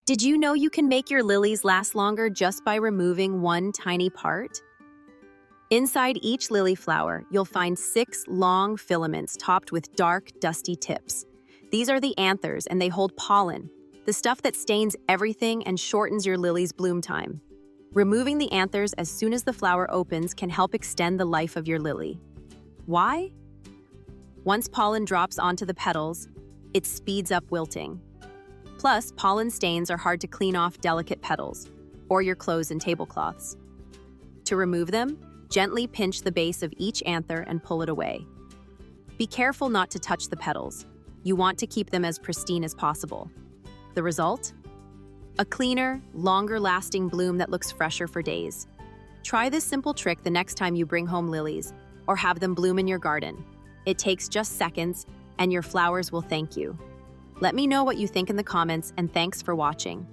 Did you know you can make your lilies last longer just by removing one tiny part? Inside each lily flower, you'll find 6 long filaments topped with dark, dusty tips. These are the anthers, and they hold pollen, the stuff that stains everything and shortens your lily's bloom time. Removing the anthers as soon as the flower opens can help extend the life of your lily. Why? Once pollen drops onto the petals, it speeds up wilting. Plus, pollen stains are hard to clean off delicate petals, or your clothes and tablecloths. To remove them, gently pinch the base of each anther and pull it away. Be careful not to touch the petals. You want to keep them as pristine as possible. The result? A cleaner, longer-lasting bloom that looks fresher for days. Try this simple trick the next time you bring home lilies or have them bloom in your garden. It takes just seconds, and your flowers will thank you. Let me know what you think in the comments, and thanks for watching.